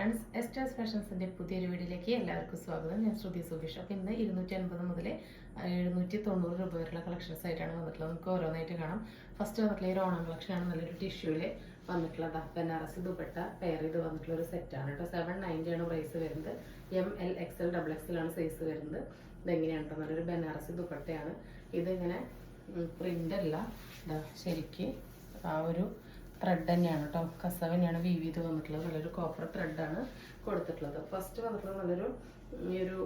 Friends, എസ്റ്റേഴ്സ് ഫാഷൻസിൻ്റെ പുതിയൊരു വീഡിയോയിലേക്ക് എല്ലാവർക്കും സ്വാഗതം. ഞാൻ ശ്രുതി സുബീഷ്. അപ്പോൾ ഇന്ന് 250 മുതൽ 790 രൂപ വരെയുള്ള കളക്ഷൻസ് ആയിട്ടാണ് വന്നിട്ടുള്ളത്. നമുക്ക് ഓരോന്നായിട്ട് കാണാം. ഫസ്റ്റ് വന്നിട്ടുള്ള ഈ ഓണം കളക്ഷനാണ്. നല്ലൊരു ടിഷ്യൂവിൽ വന്നിട്ടുള്ളത് ബനാറസി ദുപ്പട്ട പെയർ ചെയ്ത് വന്നിട്ടുള്ള ഒരു സെറ്റാണ് കേട്ടോ. 790 ആണ് പ്രൈസ് വരുന്നത്. ML XL XXL ആണ് സൈസ് വരുന്നത്. ഇതെങ്ങനെയാണ് കേട്ടോ, നല്ലൊരു ബനാറസി ദുപ്പട്ടയാണ്. ഇതിങ്ങനെ പ്രിൻ്റ് അല്ല, ശരിക്ക് ആ ഒരു ത്രെഡ് തന്നെയാണ് കേട്ടോ. കസവ് തന്നെയാണ് വീവ് ചെയ്ത് വന്നിട്ടുള്ളത്. നല്ലൊരു കോപ്പർ ത്രെഡാണ് കൊടുത്തിട്ടുള്ളത്. ഫസ്റ്റ് വന്നിട്ടുള്ളത് നല്ലൊരു ഈ ഒരു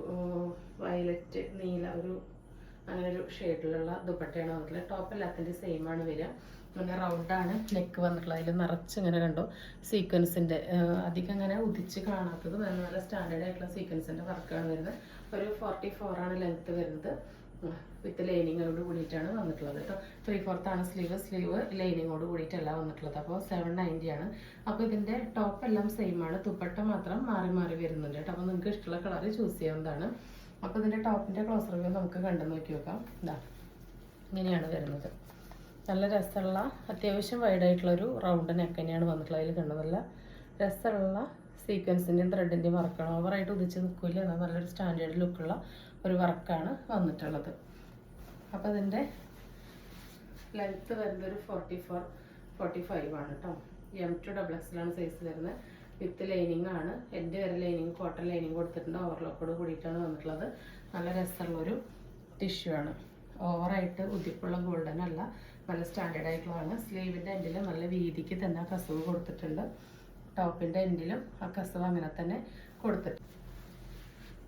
വയലറ്റ് നീല ഒരു അങ്ങനെ ഒരു ഷെയ്ഡിലുള്ള ദുപ്പട്ടയാണ് വന്നിട്ടുള്ളത്. ടോപ്പ് എല്ലാത്തിൻ്റെ സെയിം ആണ് വരിക. അങ്ങനെ റൗണ്ടാണ് നെക്ക് വന്നിട്ടുള്ളത്. അതിൽ നിറച്ച് ഇങ്ങനെ കണ്ടോ സീക്വൻസിൻ്റെ അധികം അങ്ങനെ ഉദിച്ച് കാണാത്തത് നല്ല സ്റ്റാൻഡേർഡ് ആയിട്ടുള്ള സീക്വൻസിൻ്റെ വർക്കാണ് വരുന്നത്. ഒരു 44 ആണ് ലെങ്ത്ത് വരുന്നത്. വിത്ത് ലൈനിങ്ങോട് കൂടിയിട്ടാണ് വന്നിട്ടുള്ളത് കേട്ടോ. 3/4 ആണ് സ്ലീവ് ലൈനിങ്ങോട് കൂടിയിട്ടല്ല വന്നിട്ടുള്ളത്. അപ്പോൾ 790 ആണ്. അപ്പോൾ ഇതിൻ്റെ ടോപ്പ് എല്ലാം സെയിം ആണ്, ദുപ്പട്ട മാത്രം മാറി മാറി വരുന്നുണ്ട് കേട്ടോ. അപ്പോൾ നിങ്ങൾക്ക് ഇഷ്ടമുള്ള കളർ ചൂസ് ചെയ്യാവുന്നതാണ്. അപ്പോൾ ഇതിൻ്റെ ടോപ്പിൻ്റെ ക്ലോസ് റിവ്യൂ നമുക്ക് കണ്ടു നോക്കി നോക്കാം. ഇതാ ഇങ്ങനെയാണ് വരുന്നത്. നല്ല രസമുള്ള അത്യാവശ്യം വൈഡായിട്ടുള്ളൊരു റൗണ്ട് നെക്ക് തന്നെയാണ് വന്നിട്ടുള്ളത്. അതിൽ കണ്ടു നല്ല രസമുള്ള സീക്വൻസിൻ്റെയും ത്രെഡിൻ്റെയും വർക്കാണ്. ഓവറായിട്ട് ഉദിച്ച് നിൽക്കില്ല, എന്നാൽ നല്ലൊരു സ്റ്റാൻഡേർഡ് ലുക്കുള്ള ഒരു വർക്കാണ് വന്നിട്ടുള്ളത്. അപ്പോൾ ഇതിൻ്റെ ലെങ്ത്ത് വരുന്നത് ഒരു 44-45 ആണ് കേട്ടോ. M2 XXL ആണ് സൈസ് വരുന്നത്. വിത്ത് ലൈനിങ് ആണ്. എൻ്റെ വരെ ലൈനിങ് കോട്ടൺ ലൈനിങ് കൊടുത്തിട്ടുണ്ട്. ഓവർലോക്കോട് കൂടിയിട്ടാണ് വന്നിട്ടുള്ളത്. നല്ല രസമുള്ളൊരു ടിഷ്യൂ ആണ്. ഓവറായിട്ട് ഉദിപ്പുള്ള ഗോൾഡൻ അല്ല, നല്ല സ്റ്റാൻഡേർഡ് ആയിട്ടുള്ളതാണ്. സ്ലീവിൻ്റെ എൻഡിൽ നല്ല വീതിക്ക് തന്നെ കസവ് കൊടുത്തിട്ടുണ്ട്. ടോപ്പിൻ്റെ എൻഡിലും ആ കസവ് അങ്ങനെ തന്നെ കൊടുത്തിട്ടുണ്ട്.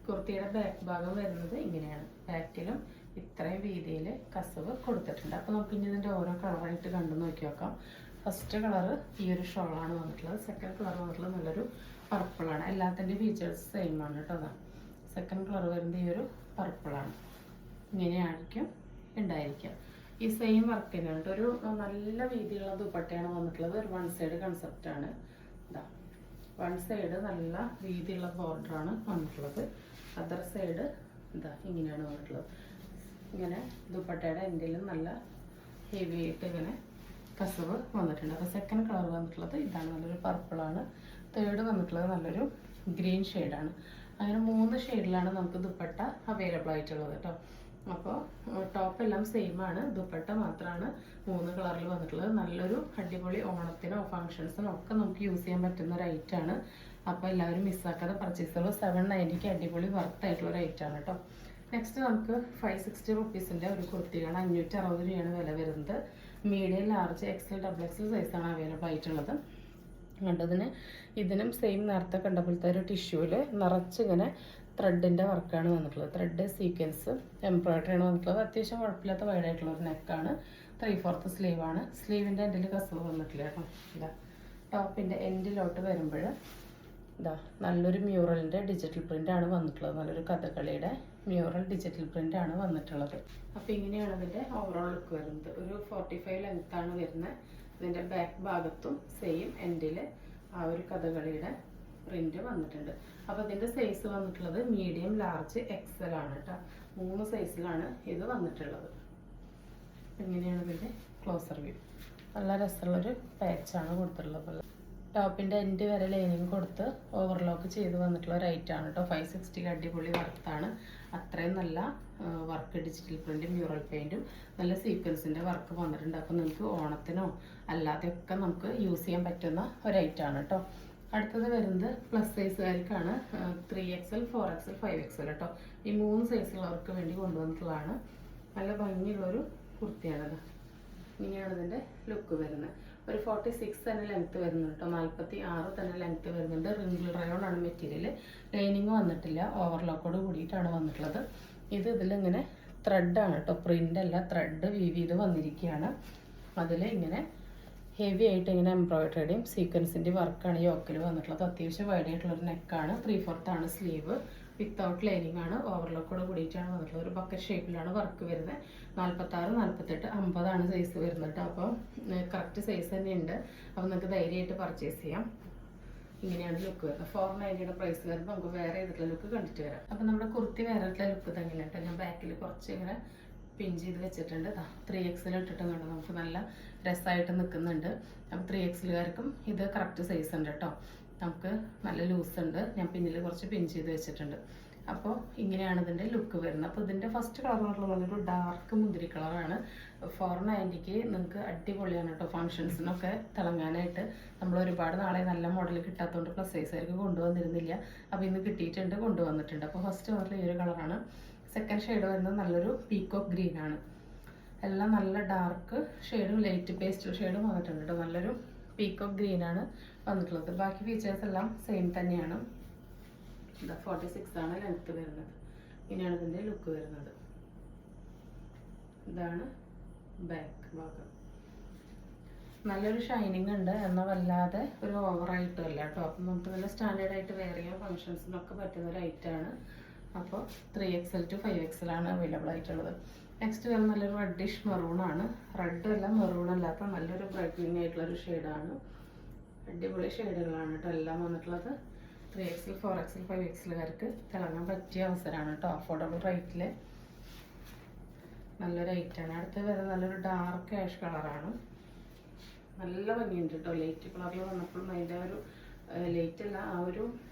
കുർത്തിയുടെ ബാക്ക് ഭാഗം വരുന്നത് ഇങ്ങനെയാണ്. ബാക്കിലും ഇത്രയും വീതിയിൽ കസവ് കൊടുത്തിട്ടുണ്ട്. അപ്പോൾ നമുക്ക് ഇനി ഇതിൻ്റെ ഓരോ കളറായിട്ട് കണ്ടു നോക്കി നോക്കാം. ഫസ്റ്റ് കളറ് ഈ ഒരു ഷോളാണ് വന്നിട്ടുള്ളത്. സെക്കൻഡ് കളർ വന്നിട്ടുള്ളത് നല്ലൊരു പർപ്പിളാണ്. എല്ലാത്തിൻ്റെയും ഫീച്ചേഴ്സ് സെയിം ആണ് കേട്ടോ. അതാ സെക്കൻഡ് കളർ വരുന്നത് ഈ ഒരു പർപ്പിളാണ്. ഇങ്ങനെയായിരിക്കും ഉണ്ടായിരിക്കുക. ഈ സെയിം വർക്ക് തന്നെയാണ് കേട്ടോ. ഒരു നല്ല വീതിയുള്ള ദുപ്പട്ടയാണ് വന്നിട്ടുള്ളത്. ഒരു വൺ സൈഡ് കൺസെപ്റ്റാണ്. ഇതാ വൺ സൈഡ് നല്ല വീതിയുള്ള ബോർഡറാണ് വന്നിട്ടുള്ളത്. അതർ സൈഡ് ഇതാ ഇങ്ങനെയാണ് വന്നിട്ടുള്ളത്. ഇങ്ങനെ ദുപ്പട്ടയുടെ എൻഡിലും നല്ല ഹെവി ആയിട്ട് ഇങ്ങനെ കസവ് വന്നിട്ടുണ്ട്. അപ്പോൾ സെക്കൻഡ് കളർ വന്നിട്ടുള്ളത് ഇതാണ്, നല്ലൊരു പർപ്പിളാണ്. തേർഡ് വന്നിട്ടുള്ളത് നല്ലൊരു ഗ്രീൻ ഷെയ്ഡാണ്. അങ്ങനെ 3 ഷെയ്ഡിലാണ് നമുക്ക് ദുപ്പട്ട അവൈലബിൾ ആയിട്ടുള്ളത് കേട്ടോ. അപ്പോൾ ടോപ്പ് എല്ലാം സെയിം ആണ്, ദുപ്പട്ട മാത്രമാണ് 3 കളറിൽ വന്നിട്ടുള്ളത്. നല്ലൊരു അടിപൊളി ഓണത്തിനോ ഫങ്ഷൻസിനോ ഒക്കെ നമുക്ക് യൂസ് ചെയ്യാൻ പറ്റുന്ന ഒരു ഐറ്റാണ്. അപ്പോൾ എല്ലാവരും മിസ്സാക്കാതെ പർച്ചേസ് ചെയ്യുള്ളൂ. 790ക്ക് അടിപൊളി വർത്തായിട്ടുള്ള ഒരു ഐറ്റാണ് കേട്ടോ. നെക്സ്റ്റ് നമുക്ക് 560 റുപ്പീസിൻ്റെ ഒരു കുർത്തിയാണ്. 560 രൂപയാണ് വില വരുന്നത്. മീഡിയം ലാർജ് XL XXL സൈസാണ് അവൈലബിൾ ആയിട്ടുള്ളത്. കണ്ടതിന് ഇതിനും സെയിം നേരത്തെ കണ്ട പോലത്തെ ഒരു ടിഷ്യൂവിൽ നിറച്ചിങ്ങനെ ത്രെഡിൻ്റെ വർക്കാണ് വന്നിട്ടുള്ളത്. ത്രെഡ് സീക്വൻസ് എംബ്രോയിഡറി ആണ് വന്നിട്ടുള്ളത്. അത്യാവശ്യം കുഴപ്പമില്ലാത്ത വൈഡായിട്ടുള്ള ഒരു നെക്കാണ്. 3/4 സ്ലീവാണ്. സ്ലീവിൻ്റെ എൻഡിൽ കസവ് വന്നിട്ടില്ല കേട്ടോ. ഇതാ ടോപ്പിൻ്റെ എൻഡിലോട്ട് വരുമ്പോൾ ഇതാ നല്ലൊരു മ്യൂറലിൻ്റെ ഡിജിറ്റൽ പ്രിൻ്റ് ആണ് വന്നിട്ടുള്ളത്. നല്ലൊരു കഥകളിയുടെ മ്യൂറൽ ഡിജിറ്റൽ പ്രിൻ്റ് ആണ് വന്നിട്ടുള്ളത്. അപ്പോൾ ഇങ്ങനെയാണ് ഇതിൻ്റെ ഓവറോൾ ലുക്ക് വരുന്നത്. ഒരു 45 ലെങ്ത്താണ് വരുന്നത്. ഇതിൻ്റെ ബാക്ക് ഭാഗത്തും സെയിം എൻഡിൽ ആ ഒരു കഥകളിയുടെ പ്രിന്റ് വന്നിട്ടുണ്ട്. അപ്പോൾ ഇതിൻ്റെ സൈസ് വന്നിട്ടുള്ളത് മീഡിയം ലാർജ് XL ആണ് കേട്ടോ. 3 സൈസിലാണ് ഇത് വന്നിട്ടുള്ളത്. ഇങ്ങനെയാണ് ഇതിൻ്റെ ക്ലോസർ വ്യൂ. നല്ല രസമുള്ളൊരു പാച്ചാണ് കൊടുത്തിട്ടുള്ളത്. ടോപ്പിൻ്റെ എൻഡ് വരെ ലൈനിങ് കൊടുത്ത് ഓവർലോക്ക് ചെയ്ത് വന്നിട്ടുള്ള ഒരു ഐറ്റാണ് കേട്ടോ. 560 അടിപൊളി വർത്താണ്. അത്രയും നല്ല വർക്ക് ഡിജിറ്റൽ പ്രിൻറ്റും മ്യൂറൽ പെയിൻറ്റും നല്ല സീക്വൻസിൻ്റെ വർക്ക് വന്നിട്ടുണ്ട്. അപ്പോൾ നിങ്ങൾക്ക് ഓണത്തിനോ അല്ലാതെയൊക്കെ നമുക്ക് യൂസ് ചെയ്യാൻ പറ്റുന്ന ഒരു ഐറ്റാണ് കേട്ടോ. അടുത്തത് വരുന്നത് പ്ലസ് സൈസുകാർക്കാണ്. 3XL 4XL 5XL കേട്ടോ. ഈ 3 സൈസുള്ളവർക്ക് വേണ്ടി കൊണ്ടുവന്നിട്ടുള്ളതാണ്. നല്ല ഭംഗിയുള്ളൊരു കുർത്തിയാണത്. ഇങ്ങനെയാണ് ഇതിൻ്റെ ലുക്ക് വരുന്നത്. ഒരു 46 തന്നെ ലെങ്ത്ത് വരുന്നുണ്ട് കേട്ടോ. 46 തന്നെ ലെങ്ത്ത് വരുന്നുണ്ട്. റിംഗിൾ റയോൺ ആണ് മെറ്റീരിയൽ. ലൈനിങ് വന്നിട്ടില്ല, ഓവർലോക്കോട് കൂടിയിട്ടാണ് വന്നിട്ടുള്ളത്. ഇതിലിങ്ങനെ ത്രെഡാണ് കേട്ടോ, പ്രിൻ്റ് അല്ല, ത്രെഡ് വീവ് ചെയ്ത് വന്നിരിക്കുകയാണ്. അതിൽ ഇങ്ങനെ ഹെവി ആയിട്ട് ഇങ്ങനെ എംബ്രോയിഡറിയുടെയും സീക്വൻസിൻ്റെ വർക്കാണ് യോക്കിൽ വന്നിട്ടുള്ളത്. അത്യാവശ്യം വൈഡ് ആയിട്ടുള്ളൊരു നെക്കാണ്. 3/4 ആണ് സ്ലീവ്. വിത്തൗട്ട് ലൈനിങ് ആണ്. ഓവർലോക്കോട് കൂടിയിട്ടാണ് വന്നിട്ടുള്ളത്. ഒരു ബക്കറ്റ് ഷേപ്പിലാണ് വർക്ക് വരുന്നത്. 46, 48, 50 ആണ് സൈസ് വരുന്നത്. അപ്പോൾ കറക്റ്റ് സൈസ് തന്നെ ഉണ്ട്. അപ്പോൾ നിങ്ങൾക്ക് ധൈര്യമായിട്ട് പർച്ചേസ് ചെയ്യാം. ഇങ്ങനെയാണ് ലുക്ക് വരുന്നത്. 490യുടെ പ്രൈസ് വരുമ്പോൾ നമുക്ക് വേറെ ചെയ്തിട്ടുള്ള ലുക്ക് കണ്ടിട്ട് വരാം. അപ്പോൾ നമ്മുടെ കുർത്തി വേറെ ലുക്ക് തന്നെയാണ് കേട്ടോ. ഞാൻ ബാക്കിൽ കുറച്ച് ഇങ്ങനെ പിൻ ചെയ്ത് വെച്ചിട്ടുണ്ട്. 3XL ഇട്ടിട്ടും കണ്ടോ നമുക്ക് നല്ല രസമായിട്ട് നിൽക്കുന്നുണ്ട്. അപ്പോൾ 3XLകാർക്കും ഇത് കറക്റ്റ് സൈസ് ഉണ്ട് കേട്ടോ. നമുക്ക് നല്ല ലൂസ് ഉണ്ട്. ഞാൻ പിന്നിൽ കുറച്ച് പിൻ ചെയ്ത് വെച്ചിട്ടുണ്ട്. അപ്പോൾ ഇങ്ങനെയാണ് ഇതിൻ്റെ ലുക്ക് വരുന്നത്. അപ്പോൾ ഇതിൻ്റെ ഫസ്റ്റ് കളർ എന്ന് പറഞ്ഞാൽ നല്ലൊരു ഡാർക്ക് മുന്തിരി കളറാണ്. 490 നിങ്ങൾക്ക് അടിപൊളിയാണ് കേട്ടോ. ഫങ്ഷൻസിനൊക്കെ തിളങ്ങാനായിട്ട്. നമ്മൾ ഒരുപാട് നാളെ നല്ല മോഡൽ കിട്ടാത്തതുകൊണ്ട് പ്ലസ് സൈസുകാർക്ക് കൊണ്ടുവന്നിരുന്നില്ല. അപ്പോൾ ഇന്ന് കിട്ടിയിട്ടുണ്ട്, കൊണ്ടുവന്നിട്ടുണ്ട്. അപ്പോൾ ഫസ്റ്റ് പറഞ്ഞാൽ ഈ ഒരു കളറാണ്. സെക്കൻഡ് ഷെയ്ഡ് വരുന്നത് നല്ലൊരു പീക്കോക്ക് ഗ്രീൻ ആണ്. എല്ലാം നല്ല ഡാർക്ക് ഷെയ്ഡും ലൈറ്റ് പേസ്റ്റൽ ഷെയ്ഡും വന്നിട്ടുണ്ട് കേട്ടോ. നല്ലൊരു പീക്കോക്ക് ഗ്രീൻ ആണ് വന്നിട്ടുള്ളത്. ബാക്കി ഫീച്ചേഴ്സ് എല്ലാം സെയിം തന്നെയാണ്. 46 ആണ് ലെങ്ത്ത് വരുന്നത്. ഇങ്ങനെയാണ് ഇതിൻ്റെ ലുക്ക് വരുന്നത്. ഇതാണ് ബാക്ക് ഭാഗം. നല്ലൊരു ഷൈനിങ് ഉണ്ട്, എന്നാൽ വല്ലാതെ ഒരു ഓവറായിട്ടും അല്ല കേട്ടോ. അപ്പം നമുക്ക് നല്ല സ്റ്റാൻഡേർഡ് ആയിട്ട് വെയർ ചെയ്യാൻ ഫംഗ്ഷൻസിനൊക്കെ പറ്റുന്ന ഒരു ഐറ്റമാണ്. അപ്പോൾ 3XL to 5XL ആണ് അവൈലബിൾ ആയിട്ടുള്ളത്. നെക്സ്റ്റ് വരുന്ന നല്ലൊരു റെഡിഷ് മെറൂൺ ആണ്. റെഡ് അല്ല, മെറൂൺ അല്ലാത്ത നല്ലൊരു ബ്രൈറ്റനിങ് ആയിട്ടുള്ളൊരു ഷെയ്ഡാണ്. അടിപൊളി ഷെയ്ഡുകളാണ് കേട്ടോ എല്ലാം വന്നിട്ടുള്ളത്. 3XL 4XL 5XLകാർക്ക് തിളങ്ങാൻ പറ്റിയ അവസരമാണ് കേട്ടോ. അഫോർഡബിൾ റേറ്റിൽ നല്ലൊരു ഐറ്റാണ്. അടുത്ത് വരുന്നത് നല്ലൊരു ഡാർക്ക് ആഷ് കളറാണ്. നല്ല ഭംഗിയുണ്ട് കേട്ടോ. ലൈറ്റ് കളറിൽ വന്നപ്പോഴും അതിൻ്റെ ഒരു ലൈറ്റ് അല്ല, ആ ഒരു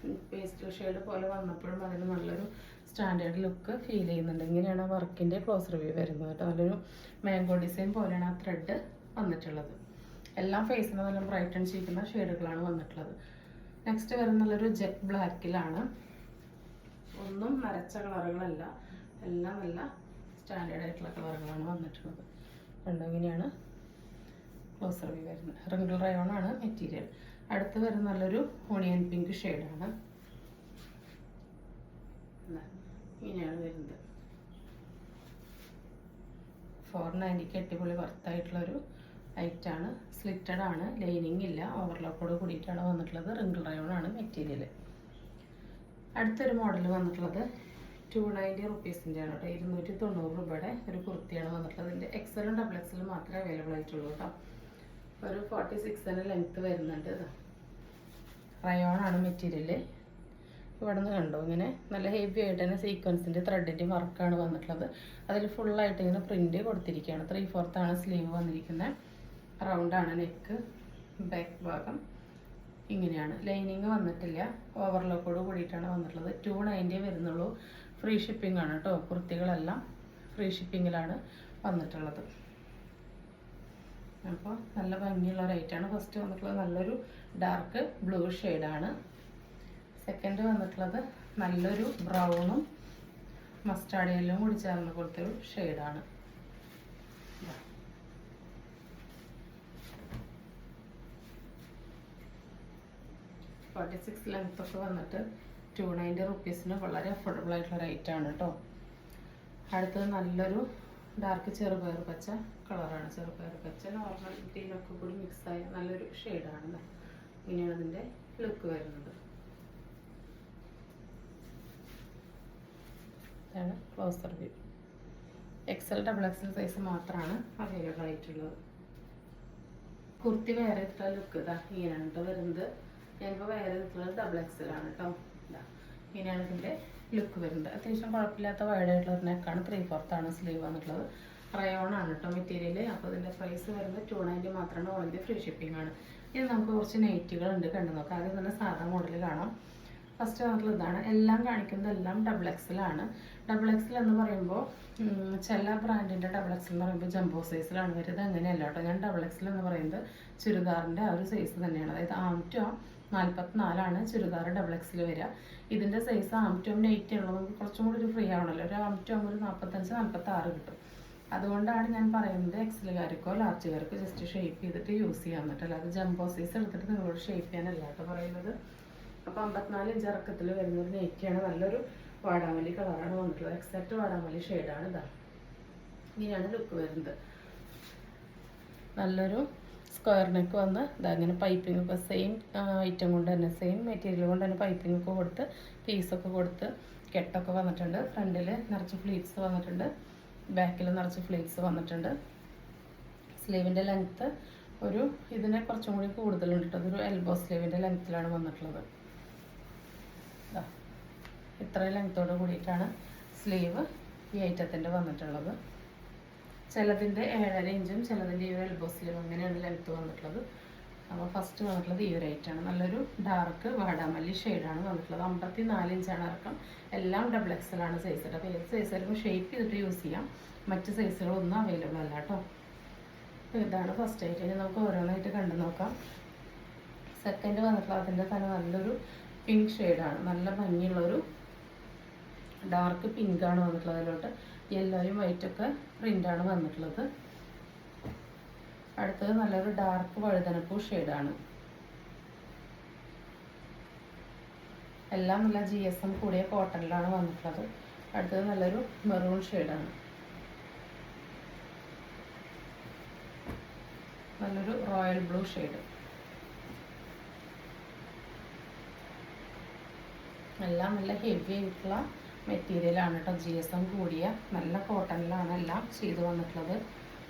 പേസ്റ്റൽ ഷെയ്ഡ് പോലെ വന്നപ്പോഴും അതിന് നല്ലൊരു സ്റ്റാൻഡേർഡ് ലുക്ക് ഫീൽ ചെയ്യുന്നുണ്ട്. ഇങ്ങനെയാണ് വർക്കിൻ്റെ ക്ലോസ് റിവ്യൂ വരുന്നത് കേട്ടോ. നല്ലൊരു മാംഗോ ഡിസൈൻ പോലെയാണ് ആ ത്രെഡ് വന്നിട്ടുള്ളത്. എല്ലാം ഫേസിന് നല്ല ബ്രൈറ്റൺ ചെയ്യിക്കുന്ന ഷെയ്ഡുകളാണ് വന്നിട്ടുള്ളത്. നെക്സ്റ്റ് വരുന്ന നല്ലൊരു ജെറ്റ് ബ്ലാക്കിലാണ്. ഒന്നും നരച്ച കളറുകളല്ല, എല്ലാം നല്ല സ്റ്റാൻഡേർഡ് ആയിട്ടുള്ള കളറുകളാണ് വന്നിട്ടുള്ളത്. കണ്ടോ, ഇങ്ങനെയാണ് ക്ലോസ് റിവ്യൂ വരുന്നത്. റിങ്കിൾ റയോൺ ആണ് മെറ്റീരിയൽ. അടുത്ത് വരുന്ന നല്ലൊരു ഓണിയൻ പിങ്ക് ഷെയ്ഡാണ്. ഇങ്ങനെയാണ് വരുന്നത്. 490 അടിപൊളി വർത്തായിട്ടുള്ളൊരു ഐറ്റാണ്. സ്ലിറ്റഡ് ആണ്, ലൈനിങ് ഇല്ല, ഓവർലോക്കോട് കൂടിയിട്ടാണ് വന്നിട്ടുള്ളത്. റിങ്കിൾ റയോൺ ആണ് മെറ്റീരിയൽ. അടുത്തൊരു മോഡൽ വന്നിട്ടുള്ളത് 290 റുപ്പീസിൻ്റെ ആണ് കേട്ടോ. 290 രൂപയുടെ ഒരു കുർത്തിയാണ് വന്നിട്ടുള്ളത്. ഇതിൻ്റെ XL ഡബിൾ XL മാത്രമേ അവൈലബിൾ ആയിട്ടുള്ളൂ കേട്ടോ. ഒരു 46 ലെങ്ത്ത് വരുന്നുണ്ട്. റയോൺ ആണ് മെറ്റീരിയൽ. ഇവിടെ നിന്ന് കണ്ടോ, ഇങ്ങനെ നല്ല ഹെവി ആയിട്ട് തന്നെ സീക്വൻസിൻ്റെ ത്രെഡിൻ്റെ വർക്കാണ് വന്നിട്ടുള്ളത്. അതിൽ ഫുള്ളായിട്ട് ഇങ്ങനെ പ്രിൻ്റ് കൊടുത്തിരിക്കുകയാണ്. 3/4 ആണ് സ്ലീവ് വന്നിരിക്കുന്നത്. റൗണ്ടാണ് നെക്ക്. ബാക്ക് ഭാഗം ഇങ്ങനെയാണ്. ലൈനിങ് വന്നിട്ടില്ല, ഓവർലോക്കോട് കൂടിയിട്ടാണ് വന്നിട്ടുള്ളത്. 290 വരുന്നുള്ളൂ. ഫ്രീ ഷിപ്പിംഗ് ആണ് കേട്ടോ. കുർത്തികളെല്ലാം ഫ്രീ ഷിപ്പിങ്ങിലാണ് വന്നിട്ടുള്ളത്. അപ്പോൾ നല്ല ഭംഗിയുള്ള റേറ്റാണ്. ഫസ്റ്റ് വന്നിട്ടുള്ളത് നല്ലൊരു ഡാർക്ക് ബ്ലൂ ഷെയ്ഡാണ്. സെക്കൻഡ് വന്നിട്ടുള്ളത് നല്ലൊരു ബ്രൗണും മസ്റ്റാർഡ് യെല്ലോയും കൂടി ചേർന്ന പോലത്തെ ഒരു ഷെയ്ഡാണ്. 46 ലെങ്ത് ഒക്കെ വന്നിട്ട് 290 റുപ്പീസിന് വളരെ അഫോർഡബിൾ ആയിട്ടുള്ള റേറ്റാണ് കേട്ടോ. അടുത്തത് നല്ലൊരു ഡാർക്ക് ചെറുപയർ പച്ച കളറാണ്. ചെറുപയർ പച്ച നോർമൽ ഗ്രീനൊക്കെ കൂടി മിക്സായ നല്ലൊരു ഷെയ്ഡാണ്. ഇങ്ങനെയാണ് ഇതിൻ്റെ ലുക്ക് വരുന്നത്. ഇതാണ് closer view. XL double XL size മാത്രമാണ് അവൈലബിൾ ആയിട്ടുള്ളത്. കുർത്തി വേറെ ഇത്ര ലുക്ക് ഇതാ ഇങ്ങനെയാണ് കേട്ടോ വരുന്നത്. ഞാനിപ്പോൾ വേറെ എടുത്തുള്ളത് ഡബിൾ XL ആണ് കേട്ടോ. ഇങ്ങനെയാണ് ഇതിൻ്റെ ലുക്ക് വരുന്നത്. അത്യാവശ്യം കുഴപ്പമില്ലാത്ത വൈഡായിട്ടുള്ള ഒരു നെക്കാണ്. 3/4 ആണ് സ്ലീവ് വന്നിട്ടുള്ളത്. റയോൺ ആണ് കേട്ടോ മെറ്റീരിയൽ. അപ്പോൾ ഇതിൻ്റെ പ്രൈസ് വരുന്നത് 290 മാത്രമാണ്. ഓൾ ഇന്ത്യ ഫ്രീ ഷിപ്പിംഗ് ആണ്. ഇനി നമുക്ക് കുറച്ച് നെറ്റുകളുണ്ട്, കണ്ടു നോക്കാം. ആദ്യം തന്നെ സാധാ മോഡൽ കാണാം. ഫസ്റ്റ് വന്നിട്ടുള്ള ഇതാണ്. എല്ലാം കാണിക്കുന്നത് എല്ലാം ഡബിൾ XL ആണ്. ഡബിൾ XL എന്ന് പറയുമ്പോൾ ചില ബ്രാൻഡിൻ്റെ ഡബിൾ XL എന്ന് പറയുമ്പോൾ ജംബോ സൈസിലാണ് വരുന്നത്. അങ്ങനെയല്ല കേട്ടോ. ഞാൻ ഡബിൾ XL എന്ന് പറയുന്നത് ചുരിദാറിൻ്റെ ആ ഒരു സൈസ് തന്നെയാണ്. അതായത് arm to arm 44 churidar double XL വരിക. ഇതിൻ്റെ സൈസ് ആം ടു ആം 80 ഉള്ളത്. നമുക്ക് കുറച്ചും കൂടി ഒരു ഫ്രീ ആവണമല്ലോ. ഒരു ആം ടു ആം ഒരു 45-46 കിട്ടും. അതുകൊണ്ടാണ് ഞാൻ പറയുന്നത് XLകാർക്കോ ലാർജുകാർക്കോ ജസ്റ്റ് ഷേപ്പ് ചെയ്തിട്ട് യൂസ് ചെയ്യാൻ പറ്റും. അല്ലാതെ ജംബോ സൈസ് എടുത്തിട്ട് നിങ്ങളോട് ഷേപ്പ് ചെയ്യാനല്ല കേട്ടോ പറയുന്നത്. അപ്പോൾ 54 ഇഞ്ച് ഇറക്കത്തിൽ വരുന്നൊരു നെറ്റിയാണ്. നല്ലൊരു വാടാമല്ലി കളറാണ് വന്നിട്ടുള്ളത്. എക്സാക്റ്റ് വാടാമല്ലി ഷെയ്ഡാണ്. ഇതാണ് ഇങ്ങനെയാണ് ലുക്ക് വരുന്നത്. നല്ലൊരു സ്ക്വയർ നെക്ക് വന്ന് ഇതങ്ങനെ പൈപ്പിംഗ് ഇപ്പോൾ സെയിം ഐറ്റം കൊണ്ട് തന്നെ സെയിം മെറ്റീരിയൽ കൊണ്ട് തന്നെ പൈപ്പിംഗ് ഒക്കെ കൊടുത്ത് പീസൊക്കെ കൊടുത്ത് കെട്ടൊക്കെ വന്നിട്ടുണ്ട്. ഫ്രണ്ടിൽ നിറച്ച് ഫ്ലീറ്റ്സ് വന്നിട്ടുണ്ട്. ബാക്കിൽ നിറച്ച് ഫ്ലീറ്റ്സ് വന്നിട്ടുണ്ട്. സ്ലീവിൻ്റെ ലെങ്ത്ത് ഒരു ഇതിനെ കുറച്ചും കൂടി കൂടുതലുണ്ട് കേട്ടോ. അതൊരു എൽബോ സ്ലീവിൻ്റെ ലെങ്ത്തിലാണ് വന്നിട്ടുള്ളത്. ഇത്രയും ലെങ്ത്തോട് കൂടിയിട്ടാണ് സ്ലീവ് ഈ ഐറ്റത്തിൻ്റെ വന്നിട്ടുള്ളത്. ചിലതിൻ്റെ 7.5 ഇഞ്ചും ചിലതിൻ്റെ ഈ എൽബോ സ്ലീവ് അങ്ങനെയാണ് ലെങ്ത്ത് വന്നിട്ടുള്ളത്. അപ്പോൾ ഫസ്റ്റ് വന്നിട്ടുള്ളത് ഈ ഒരു ഐറ്റാണ്. നല്ലൊരു ഡാർക്ക് വാടാമല്ലി ഷെയ്ഡാണ് വന്നിട്ടുള്ളത്. 54 ഇഞ്ചാണ് ഇറക്കം. എല്ലാം ഡബിൾ എക്സൽ ആണ് സൈസ്. അപ്പോൾ ഏത് സൈസ് ആയിരിക്കും ഷേപ്പ് ചെയ്തിട്ട് യൂസ് ചെയ്യാം. മറ്റ് സൈസുകളൊന്നും അവൈലബിൾ അല്ല കേട്ടോ. അപ്പോൾ ഇതാണ് ഫസ്റ്റ് ഐറ്റം. ഇനി നമുക്ക് ഓരോന്നായിട്ട് കണ്ടു നോക്കാം. സെക്കൻഡ് വന്നിട്ടുള്ളത് അതിൻ്റെ തന്നെ നല്ലൊരു പിങ്ക് ഷെയ്ഡാണ്. നല്ല ഭംഗിയുള്ളൊരു ഡാർക്ക് പിങ്കാണ് വന്നിട്ടുള്ളത്. അതിലോട്ട് യെല്ലോയും വൈറ്റൊക്കെ പ്രിൻ്റാണ് വന്നിട്ടുള്ളത്. അടുത്തത് നല്ലൊരു ഡാർക്ക് വഴുതനപ്പൂ ഷെയ്ഡാണ്. എല്ലാം നല്ല GSM കൂടിയ കോട്ടണിലാണ് വന്നിട്ടുള്ളത്. അടുത്തത് നല്ലൊരു മെറൂൺ ഷെയ്ഡാണ്. നല്ലൊരു റോയൽ ബ്ലൂ ഷെയ്ഡ്. എല്ലാം നല്ല ഹെവി ആയിട്ടുള്ള മെറ്റീരിയലാണ് കേട്ടോ. GSM കൂടിയ നല്ല കോട്ടണിലാണ് എല്ലാം ചെയ്തു വന്നിട്ടുള്ളത്.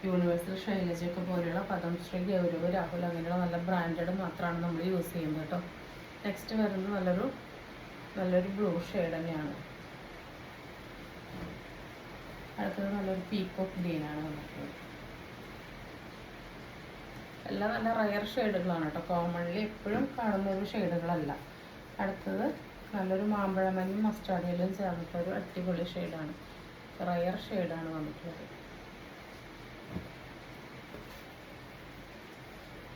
യൂണിവേഴ്സൽ ശൈലജയൊക്കെ പോലെയുള്ള പദംശ്രീ, ഗൗരവ്, രാഹുൽ അങ്ങനെയുള്ള നല്ല ബ്രാൻഡഡ് മാത്രമാണ് നമ്മൾ യൂസ് ചെയ്യുന്നത് കേട്ടോ. നെക്സ്റ്റ് വരുന്നത് നല്ലൊരു ബ്ലൂ ഷെയ്ഡ് തന്നെയാണ്. അടുത്തത് നല്ലൊരു പീക്കോക്ക് ഗ്രീനാണ് വന്നിട്ടുള്ളത്. എല്ലാം നല്ല റയർ ഷെയ്ഡുകളാണ് കേട്ടോ. കോമൺലി എപ്പോഴും കാണുന്ന ഒരു ഷെയ്ഡുകളല്ല. അടുത്തത് നല്ലൊരു മാമ്പഴമഞ്ഞും മസ്റ്റാർഡിലും ചേർന്നിട്ടൊരു അടിപൊളി ഷെയ്ഡാണ്. റയർ ഷെയ്ഡാണ് വന്നിട്ടുള്ളത്.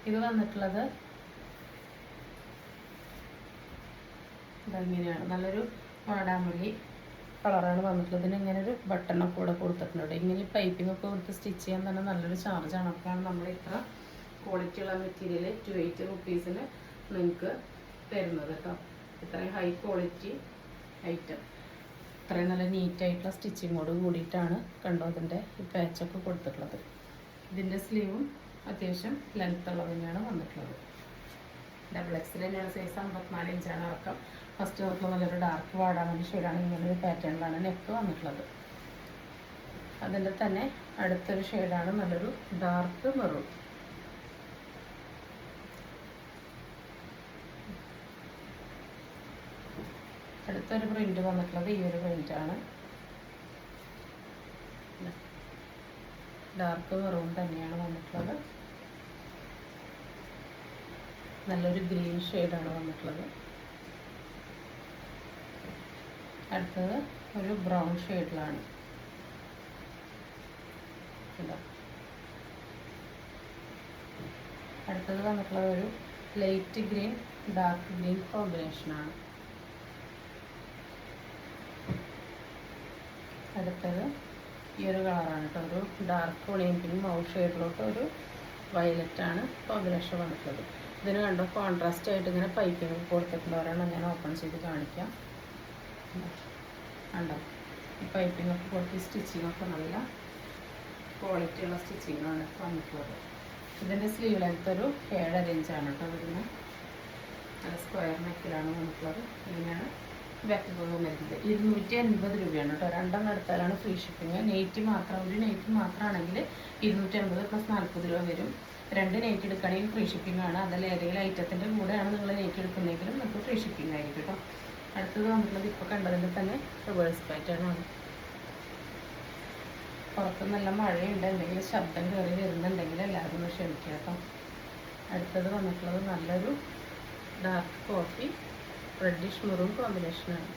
ഇത് വന്നിട്ടുള്ളത് ഇതങ്ങനെയാണ്. നല്ലൊരു വാടാമല്ലി കളറാണ് വന്നിട്ടുള്ളത്. ഇതിന് ഇങ്ങനെ ഒരു ബട്ടണൊക്കെ കൂടെ കൊടുത്തിട്ടുണ്ട്. ഇങ്ങനെ പൈപ്പിംഗ് ഒക്കെ കൊടുത്ത് സ്റ്റിച്ച് ചെയ്യാൻ തന്നെ നല്ലൊരു ചാർജാണ്. അപ്പോഴാണ് നമ്മൾ ഇത്ര ക്വാളിറ്റിയുള്ള മെറ്റീരിയൽ 280 റുപ്പീസിന് നിങ്ങൾക്ക് തരുന്നത് കേട്ടോ. ഇത്രയും ഹൈ ക്വാളിറ്റി ഐറ്റം, ഇത്രയും നല്ല നീറ്റായിട്ടുള്ള സ്റ്റിച്ചിങ്ങോട് കൂടിയിട്ടാണ് കണ്ടോ അതിൻ്റെ ഈ പാച്ചൊക്കെ കൊടുത്തിട്ടുള്ളത്. ഇതിൻ്റെ സ്ലീവും അത്യാവശ്യം ലെങ്ത് ഉള്ളത് തന്നെയാണ് വന്നിട്ടുള്ളത്. ഡബിൾ എക്സിൽ തന്നെയാണ് സൈസ്. 54 ഇഞ്ചാണ് ഇറക്കം. ഫസ്റ്റ് നോക്കുമ്പോൾ നല്ലൊരു ഡാർക്ക് വാടാമല്ലി ഷെയ്ഡാണ്. ഇങ്ങനൊരു പാറ്റേണിലാണ് നെക്ക് വന്നിട്ടുള്ളത്. അതിൻ്റെ തന്നെ അടുത്തൊരു ഷെയ്ഡാണ് നല്ലൊരു ഡാർക്ക് മെറൂൺ. അടുത്തൊരു പ്രിന്റ് വന്നിട്ടുള്ളത് ഈ ഒരു പ്രിന്റാണ്. ഡാർക്ക് മെറൂൺ തന്നെയാണ് വന്നിട്ടുള്ളത്. നല്ലൊരു ഗ്രീൻ ഷെയ്ഡാണ് വന്നിട്ടുള്ളത്. അടുത്തത് ഒരു ബ്രൗൺ ഷെയ്ഡിലാണ്. അടുത്തത് വന്നിട്ടുള്ളത് ഒരു ലൈറ്റ് ഗ്രീൻ ഡാർക്ക് ഗ്രീൻ കോമ്പിനേഷനാണ്. അടുത്തത് ഈ ഒരു കളറാണ് കേട്ടോ. ഒരു ഡാർക്ക് ഒണിയൻ പിങ്ക് മൗ ഷെയ്ഡിലോട്ട് ഒരു വയലറ്റാണ് കോമ്പിനേഷൻ വന്നിട്ടുള്ളത്. ഇതിന് കണ്ടോ കോൺട്രാസ്റ്റ് ആയിട്ട് ഇങ്ങനെ പൈപ്പിംഗ് കൊടുത്തിട്ടുള്ളവരാണ്. ഞാൻ ഓപ്പൺ ചെയ്ത് കാണിക്കാം. കണ്ടോ ഈ പൈപ്പിംഗ് ഒക്കെ കൊടുത്ത് സ്റ്റിച്ചിങ് ഒക്കെ നല്ല ക്വാളിറ്റിയുള്ള സ്റ്റിച്ചിങ്ങാണ് വന്നിട്ടുള്ളത്. ഇതിൻ്റെ സ്ലീവ് ലെങ്ത് ഒരു 7.5 ഇഞ്ചാണ് കേട്ടോ വരുന്നത്. നല്ല സ്ക്വയർ നെക്കിലാണ് വന്നിട്ടുള്ളത്. ഇങ്ങനെയാണ് ബാക്ക് ഭാഗം വരുന്നത്. 250 രൂപയാണ് കേട്ടോ. രണ്ടെണ്ണം എടുത്താലാണ് ഫ്രീ ഷിപ്പിംഗ്. നെയ്റ്റ് മാത്രം, ഒരു നെയ്റ്റ് മാത്രമാണെങ്കിൽ 250 + 40 രൂപ വരും. 2 നെയ്റ്റ് എടുക്കുകയാണെങ്കിൽ ഫ്രീ ഷിപ്പിംഗ് ആണ്. അതിൽ ഏതെങ്കിലും ഐറ്റത്തിൻ്റെ കൂടെയാണ് നിങ്ങൾ നെയ്റ്റ് എടുക്കുന്നതെങ്കിലും നമുക്ക് ഫ്രീ ഷിപ്പിംഗ് ആയിരിക്കും കേട്ടോ. അടുത്തത് വന്നിട്ടുള്ളത് ഇപ്പോൾ കണ്ടതിൻ്റെ തന്നെ റിവേഴ്സ് പാറ്റേൺ ആണ്. പുറത്ത് നല്ല മഴയുണ്ട്. എന്തെങ്കിലും ശബ്ദം കയറി വരുന്നുണ്ടെങ്കിൽ എല്ലാവരും ഒന്ന് ക്ഷമിക്കുക കേട്ടോ. അടുത്തത് വന്നിട്ടുള്ളത് നല്ലൊരു ഡാർക്ക് കോഫി റെഡിഷ് മെറൂൺ കോമ്പിനേഷനാണ്.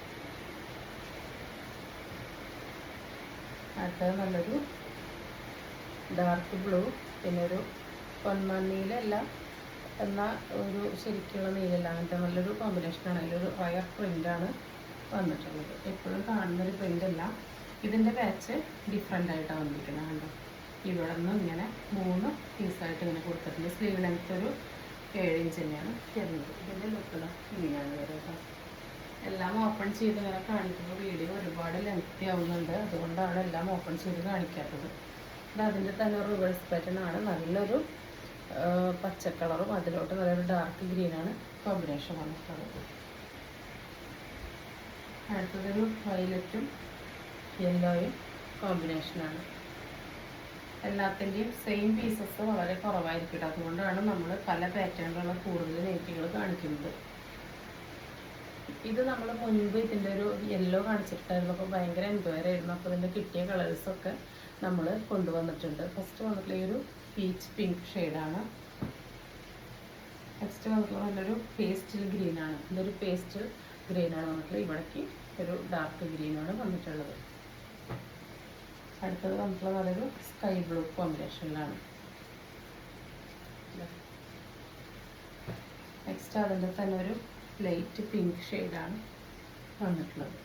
അടുത്തത് നല്ലൊരു ഡാർക്ക് ബ്ലൂ, പിന്നെ ഒരു പൊന്മണ്ണീലല്ല എന്നാൽ ഒരു ശരിക്കുള്ള നീലല്ല, അങ്ങനത്തെ നല്ലൊരു കോമ്പിനേഷനാണ്. അതിലൊരു റയർ പ്രിൻ്റാണ് വന്നിട്ടുള്ളത്. എപ്പോഴും കാണുന്നൊരു പ്രിൻ്റല്ല. ഇതിൻ്റെ ബാച്ച് ഡിഫറെൻ്റ് ആയിട്ടാണ് വന്നിരിക്കുന്നത്. കണ്ടോ ഇവിടെ നിന്ന് ഇങ്ങനെ 3 പീസായിട്ട് ഇങ്ങനെ കൊടുത്തിട്ടുണ്ട്. സ്ലീവ് ലെങ്ത് ഒരു 7 ഇഞ്ച് തന്നെയാണ് വരുന്നത്. ഇതിൻ്റെ ലുക്കിൽ ഇങ്ങനെയാണ് വരുന്നത്. എല്ലാം ഓപ്പൺ ചെയ്ത് ഇങ്ങനെ കാണിക്കുമ്പോൾ വീഡിയോ ഒരുപാട് ലെങ്തി ആവുന്നുണ്ട്. അതുകൊണ്ടാണ് എല്ലാം ഓപ്പൺ ചെയ്ത് കാണിക്കാത്തത്. ഇത് അതിൻ്റെ തന്നെ ഒരു റിവേഴ്സ് പാറ്റേൺ ആണ്. നല്ലൊരു പച്ചക്കളറും അതിലോട്ട് നല്ലൊരു ഡാർക്ക് ഗ്രീനാണ് കോമ്പിനേഷൻ വന്നിട്ടുള്ളത്. അടുത്തതൊരു വയലറ്റും യെല്ലോയും കോമ്പിനേഷനാണ്. എല്ലാത്തിൻ്റെയും സെയിം പീസസ് വളരെ കുറവായിരിക്കും. അതുകൊണ്ടാണ് നമ്മൾ പല പാറ്റേണിലുള്ള കൂടുതൽ നെയ്റ്റുകൾ കാണിക്കുന്നത്. ഇത് നമ്മൾ മുൻപ് ഇതിൻ്റെ ഒരു യെല്ലോ കാണിച്ചിട്ടായിരുന്നു. അപ്പോൾ ഭയങ്കര എൻക്വയറി ആയിരുന്നു. അപ്പോൾ ഇതിൻ്റെ കിട്ടിയ കളേഴ്സൊക്കെ നമ്മൾ കൊണ്ടുവന്നിട്ടുണ്ട്. ഫസ്റ്റ് വന്നിട്ടുള്ള ഈ ഒരു പീച്ച് പിങ്ക് ഷെയ്ഡാണ്. നെക്സ്റ്റ് വന്നിട്ടുള്ളത് നല്ലൊരു പേസ്റ്റൽ ഗ്രീനാണ്. ഇതൊരു പേസ്റ്റൽ ഗ്രീനാണ് വന്നിട്ടുള്ളത്. ഇവിടേക്ക് ഒരു ഡാർക്ക് ഗ്രീനാണ് വന്നിട്ടുള്ളത്. അടുത്തത് വന്നിട്ടുള്ളത് നല്ലൊരു സ്കൈ ബ്ലൂ കോമ്പിനേഷനിലാണ്. നെക്സ്റ്റ് അതിൻ്റെ തന്നെ ഒരു ലൈറ്റ് പിങ്ക് ഷെയ്ഡാണ് വന്നിട്ടുള്ളത്.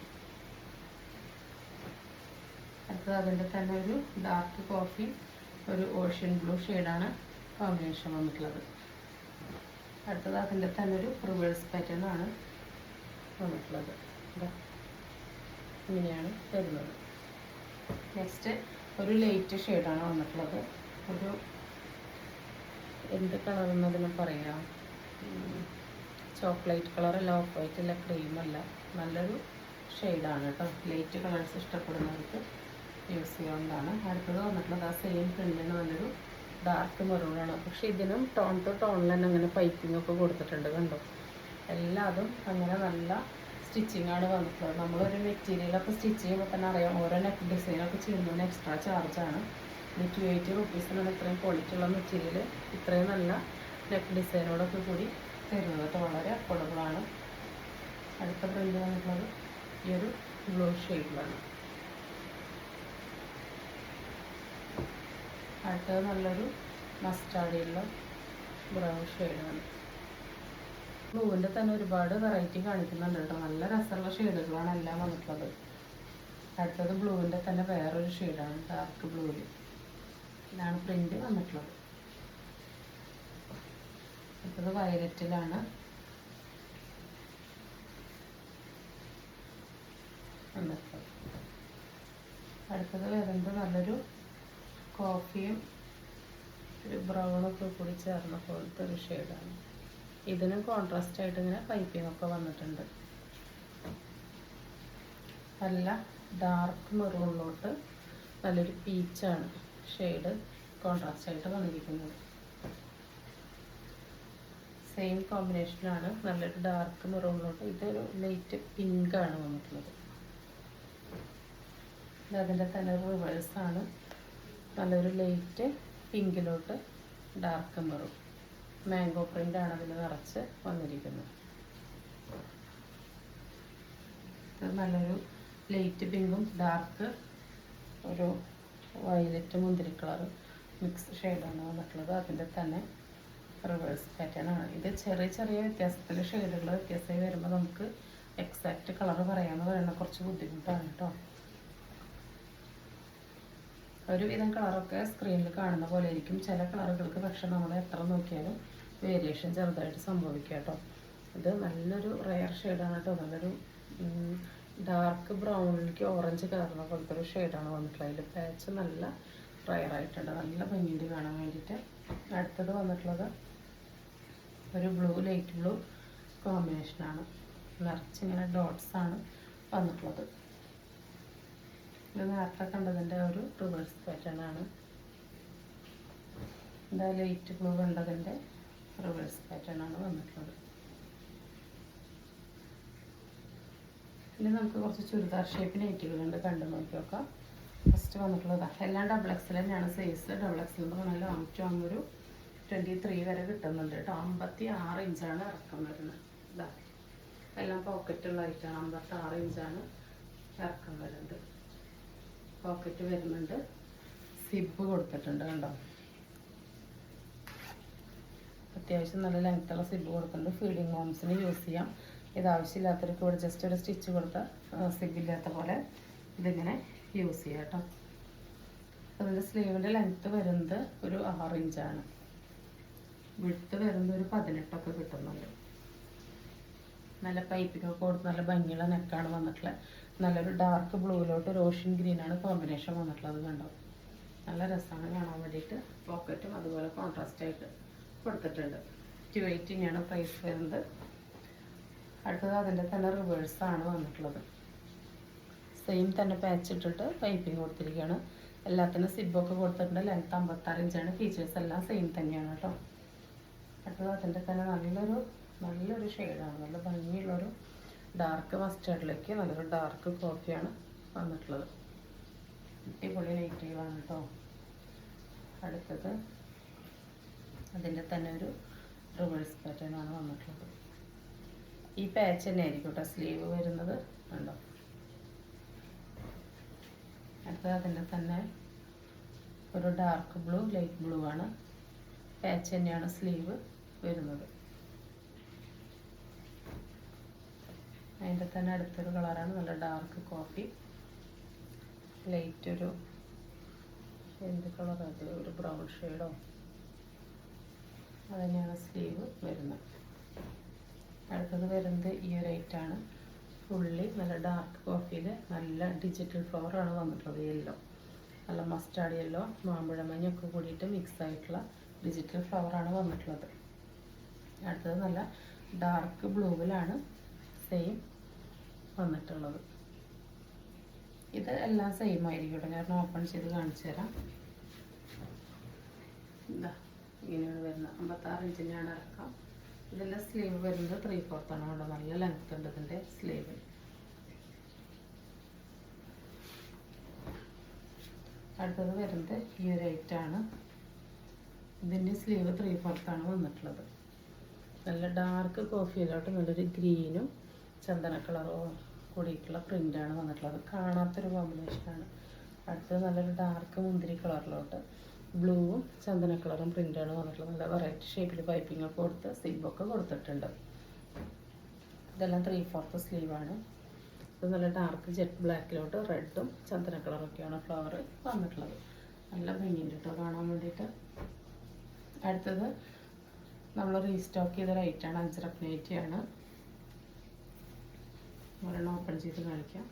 അടുത്തത് അതിൻ്റെ തന്നെ ഒരു ഡാർക്ക് കോഫി ഒരു ഓഷ്യൻ ബ്ലൂ ഷെയ്ഡാണ് കോമ്പിനേഷൻ വന്നിട്ടുള്ളത്. അടുത്തത് അതിൻ്റെ തന്നെ ഒരു റിവേഴ്സ് പാറ്റേൺ ആണ് വന്നിട്ടുള്ളത്. ഇങ്ങനെയാണ് വരുന്നത്. നെക്സ്റ്റ് ഒരു ലൈറ്റ് ഷെയ്ഡാണ് വന്നിട്ടുള്ളത്. ഒരു എന്ത് കളർ എന്നതിന് പറയാം, ചോക്ലേറ്റ് കളറല്ല, ഓഫ് വൈറ്റ് അല്ല, ക്രീമല്ല, നല്ലൊരു ഷെയ്ഡാണ് കേട്ടോ. ലൈറ്റ് കളേഴ്സ് ഇഷ്ടപ്പെടുന്നവർക്ക് യൂസ് ചെയ്യാവുന്നതാണ്. അടുത്തത് വന്നിട്ടുള്ളത് ആ സെയിം പ്രിൻ്റിന് നല്ലൊരു ഡാർക്ക് മെറൂണാണ്. പക്ഷേ ഇതിനും ടോൺ ടു ടോണിൽ തന്നെ അങ്ങനെ പൈപ്പിംഗ് ഒക്കെ കൊടുത്തിട്ടുണ്ട്, കണ്ടോ. എല്ലാതും അങ്ങനെ നല്ല സ്റ്റിച്ചിങ് ആണ് വന്നിട്ടുള്ളത്. നമ്മളൊരു മെറ്റീരിയലൊക്കെ സ്റ്റിച്ച് ചെയ്യുമ്പോൾ തന്നെ അറിയാം, ഓരോ നെക്ക് ഡിസൈനൊക്കെ ചെയ്യുന്നതിന് എക്സ്ട്രാ ചാർജാണ്. 280 റുപ്പീസിനാണ് ഇത്രയും ക്വാളിറ്റി ഉള്ള മെറ്റീരിയൽ ഇത്രയും നല്ല നെക്ക് ഡിസൈനോടൊക്കെ കൂടി തരുന്നത് കേട്ടോ. വളരെ അഫോർഡബിളാണ്. അടുത്ത പ്രിൻ്റ് വന്നിട്ടുള്ളത് ഈ ഒരു ബ്ലൂ ഷെയ്ഡിലാണ്. അടുത്തത് നല്ലൊരു മസ്റ്റാർഡിലുള്ള ബ്രൗൺ ഷെയ്ഡാണ്. ബ്ലൂവിൻ്റെ തന്നെ ഒരുപാട് വെറൈറ്റി കാണിക്കുന്നുണ്ട് കേട്ടോ. നല്ല രസമുള്ള ഷെയ്ഡുകളാണ് എല്ലാം വന്നിട്ടുള്ളത്. അടുത്തത് ബ്ലൂവിൻ്റെ തന്നെ വേറൊരു ഷെയ്ഡാണ്, ഡാർക്ക് ബ്ലൂവിൽ. ഇതാണ് പ്രിൻ്റ് വന്നിട്ടുള്ളത്. അടുത്തത് വയലറ്റിലാണ്. വന്നിട്ടുള്ളത്. അടുത്തത് വരുന്നത് നല്ലൊരു കോഫിയും ഒരു ബ്രൗണൊക്കെ കൂടി ചേർന്ന പോലത്തെ ഒരു ഷെയ്ഡാണ്. ഇതിനും കോൺട്രാസ്റ്റ് ആയിട്ട് ഇങ്ങനെ പൈപ്പിംഗ് ഒക്കെ വന്നിട്ടുണ്ട്. നല്ല ഡാർക്ക് മെറൂണിലോട്ട് നല്ലൊരു പീച്ചാണ് ഷെയ്ഡ് കോൺട്രാസ്റ്റ് ആയിട്ട് വന്നിരിക്കുന്നത്. സെയിം കോമ്പിനേഷനാണ്, നല്ലൊരു ഡാർക്ക് മെറൂണിലോട്ട് ഇതൊരു ലൈറ്റ് പിങ്കാണ് വന്നിട്ടുള്ളത്. അതിൻ്റെ തന്നെ റിവേഴ്സാണ്, നല്ലൊരു ലൈറ്റ് പിങ്കിലോട്ട് ഡാർക്ക് മെറൂൺ മാംഗോ പ്രിൻ്റാണ് അതിൽ നിറച്ച് വന്നിരിക്കുന്നത്. ഇത് നല്ലൊരു ലൈറ്റ് പിങ്കും ഡാർക്ക് ഒരു വയലറ്റ് മുന്തിരി കളർ മിക്സ് ഷെയ്ഡാണ് വന്നിട്ടുള്ളത്. അതിൻ്റെ തന്നെ റിവേഴ്സ് പാറ്റേൺ ആണ്. ഇത് ചെറിയ ചെറിയ വ്യത്യാസത്തിൽ ഷെയ്ഡുകൾ വ്യത്യാസമായി വരുമ്പോൾ നമുക്ക് എക്സാക്റ്റ് കളർ പറയാമെന്ന് പറയുന്നത് കുറച്ച് ബുദ്ധിമുട്ടാണ് കേട്ടോ. ഒരുവിധം കളറൊക്കെ സ്ക്രീനിൽ കാണുന്ന പോലെ ആയിരിക്കും. ചില കളറുകൾക്ക് പക്ഷെ നമ്മൾ എത്ര നോക്കിയാലും വേരിയേഷൻ ചെറുതായിട്ട് സംഭവിക്കുക കേട്ടോ. ഇത് നല്ലൊരു റെയർ ഷെയ്ഡാണ് കേട്ടോ. നല്ലൊരു ഡാർക്ക് ബ്രൗണിലേക്ക് ഓറഞ്ച് കയറുന്ന പോലത്തെ ഒരു ഷെയ്ഡാണ് വന്നിട്ടുള്ളത്. അതിൽ പാച്ച് നല്ല റെയർ ആയിട്ടുണ്ട്, നല്ല ഭംഗിയുണ്ട് കാണാൻ വേണ്ടിയിട്ട്. അടുത്തത് വന്നിട്ടുള്ളത് ഒരു ബ്ലൂ ലൈറ്റ് ബ്ലൂ കോമ്പിനേഷനാണ്. നിറച്ചിങ്ങനെ ഡോട്ട്സാണ് വന്നിട്ടുള്ളത്. ഇത് നേരത്തെ കണ്ടതിൻ്റെ ഒരു റിവേഴ്സ് പാറ്റേൺ ആണ്. ഇത് ലൈറ്റ് ബ്ലൂ കണ്ടതിൻ്റെ റിവേഴ്സ് പാറ്റേൺ ആണ് വന്നിട്ടുള്ളത്. ഇനി നമുക്ക് കുറച്ച് ചുരിദാർ ഷേപ്പ് നൈറ്റുകളുണ്ട്, കണ്ടു നോക്കിയൊക്കെ. ഫസ്റ്റ് വന്നിട്ടുള്ളത് എല്ലാം ഡബിൾ എക്സൽ തന്നെയാണ് സൈസ്. ഡബിൾ എക്സൽ എന്ന് പറഞ്ഞാൽ ലോങ് ടു ഒരു 23 വരെ കിട്ടുന്നുണ്ട് കേട്ടോ. 56 ഇഞ്ചാണ് ഇറക്കം വരുന്നത്. ഇതാ എല്ലാം പോക്കറ്റുള്ളതായിട്ടാണ്. 56 ഇഞ്ചാണ് ഇറക്കം വരുന്നത്. പോക്കറ്റ് വരുന്നുണ്ട്, സിബ് കൊടുത്തിട്ടുണ്ട് കണ്ടോ. അത്യാവശ്യം നല്ല ലെങ്ത്തുള്ള സിബ് കൊടുത്തിട്ടുണ്ട്. ഫീഡിങ് മോംസിന് യൂസ് ചെയ്യാം. ഇത് ആവശ്യമില്ലാത്തവർക്ക് ഇവിടെ ജസ്റ്റ് ഒരു സ്റ്റിച്ച് കൊടുത്ത സിബില്ലാത്ത പോലെ ഇതിങ്ങനെ യൂസ് ചെയ്യാം കേട്ടോ. അതിൻ്റെ സ്ലീവിൻ്റെ ലെങ്ത്ത് വരുന്നത് ഒരു 6 ഇഞ്ചാണ്. വിഡ്ത്ത് വരുന്നത് ഒരു 18 കിട്ടുന്നുണ്ട്. നല്ല പൈപ്പിംഗ് കൊടുത്ത് നല്ല ഭംഗിയുള്ള നെക്കാണ് വന്നിട്ടുള്ളത്. നല്ലൊരു ഡാർക്ക് ബ്ലൂവിലോട്ട് ഒരു ഓഷ്യൻ ഗ്രീനാണ് കോമ്പിനേഷൻ വന്നിട്ടുള്ളത് കണ്ടോ. നല്ല രസമാണ് കാണാൻ വേണ്ടിയിട്ട്. പോക്കറ്റും അതുപോലെ കോൺട്രാസ്റ്റ് ആയിട്ട് കൊടുത്തിട്ടുണ്ട്. 280 പ്രൈസ് വരുന്നത്. അടുത്തത് അതിൻ്റെ തന്നെ റിവേഴ്സാണ് വന്നിട്ടുള്ളത്. സെയിം തന്നെ പാച്ച് ഇട്ടിട്ട് പൈപ്പിംഗ് കൊടുത്തിരിക്കുകയാണ്. എല്ലാത്തിനും സിബൊക്കെ കൊടുത്തിട്ടുണ്ട്. ലെങ്ത്ത് 56 ഇഞ്ചാണ്. ഫീച്ചേഴ്സ് എല്ലാം സെയിം തന്നെയാണ് കേട്ടോ. അടുത്തത് അതിൻ്റെ തന്നെ നല്ലൊരു ഷെയ്ഡാണ്. നല്ല ഭംഗിയുള്ളൊരു ഡാർക്ക് മസ്റ്റേർഡിലേക്ക് നല്ലൊരു ഡാർക്ക് കോഫിയാണ് വന്നിട്ടുള്ളത്. അടിപൊളി നൈറ്റികളാണ് കേട്ടോ. അടുത്തത് അതിൻ്റെ തന്നെ ഒരു റിവേഴ്സ് പാറ്റേൺ ആണ് വന്നിട്ടുള്ളത്. ഈ പാച്ച് തന്നെ ആയിരിക്കും കേട്ടോ സ്ലീവ് വരുന്നത്. കണ്ടോ, അടുത്തത് അതിൻ്റെ തന്നെ ഒരു ഡാർക്ക് ബ്ലൂ, ലൈറ്റ് ബ്ലൂ ആണ്. പാച്ച് തന്നെയാണ് സ്ലീവ് വരുന്നത്. അതിൻ്റെ തന്നെ അടുത്തൊരു കളറാണ് നല്ല ഡാർക്ക് കോഫി, ലൈറ്റ് ഒരു എന്ത് കളർ, അത് ഒരു ബ്രൗൺ ഷെയ്ഡോ, അതുതന്നെയാണ് സ്ലീവ് വരുന്നത്. അടുത്തത് വരുന്നത് ഈ ഒരു ഐറ്റാണ്. ഫുള്ളി നല്ല ഡാർക്ക് കോഫിയിൽ നല്ല ഡിജിറ്റൽ ഫ്ലവറാണ് വന്നിട്ടുള്ളത്. യെല്ലോ, നല്ല മസ്റ്റാർഡ് യെല്ലോ, മാമ്പഴ മഞ്ഞൊക്കെ കൂടിയിട്ട് മിക്സ് ആയിട്ടുള്ള ഡിജിറ്റൽ ഫ്ലവറാണ് വന്നിട്ടുള്ളത്. അടുത്തത് നല്ല ഡാർക്ക് ബ്ലൂവിലാണ് സെയിം വന്നിട്ടുള്ളത്. ഇത് എല്ലാം സെയിം ആയിരിക്കും. ഞാൻ ഓപ്പൺ ചെയ്ത് കാണിച്ചു തരാം. ഇതാ ഇങ്ങനെയാണ് വരുന്നത്. 56 ഇഞ്ചിനാണ് ഇറക്കാം. ഇതെല്ലാം സ്ലീവ് വരുന്നത് 3/4 ആണ്. കേട്ടോ, നല്ല ലെങ്ത് ഉണ്ട് ഇതിൻ്റെ സ്ലീവ്. അടുത്തത് വരുന്നത് ഈ ഒരു ഐറ്റാണ്. ഇതിൻ്റെ സ്ലീവ് 3/4 ആണ് വന്നിട്ടുള്ളത്. നല്ല ഡാർക്ക് കോഫിയിലോട്ട് നല്ലൊരു ഗ്രീനും ചന്ദന കളറും കൂടിയിട്ടുള്ള പ്രിൻ്റാണ് വന്നിട്ടുള്ളത്. കാണാത്തൊരു കോമ്പിനേഷനാണ്. അടുത്തത് നല്ലൊരു ഡാർക്ക് മുന്തിരി കളറിലോട്ട് ബ്ലൂവും ചന്ദന കളറും പ്രിൻ്റാണ് വന്നിട്ടുള്ളത്. നല്ല വെറൈറ്റി ഷേപ്പിൽ പൈപ്പിംഗ് ഒക്കെ കൊടുത്ത് സിബൊക്കെ കൊടുത്തിട്ടുണ്ട്. ഇതെല്ലാം 3/4 സ്ലീവാണ്. ഇത് നല്ല ഡാർക്ക് ജെറ്റ് ബ്ലാക്കിലോട്ട് റെഡും ചന്ദന കളറൊക്കെയാണ് ഫ്ലവർ വന്നിട്ടുള്ളത്. നല്ല ഭംഗിയുണ്ട് കേട്ടോ കാണാൻ വേണ്ടിയിട്ട്. അടുത്തത് നമ്മൾ റീസ്റ്റോക്ക് ചെയ്ത റൈറ്റാണ്. അജ്രക് നൈറ്റിയാണ്. ഒരെണ്ണം ഓപ്പൺ ചെയ്ത് കാണിക്കാം.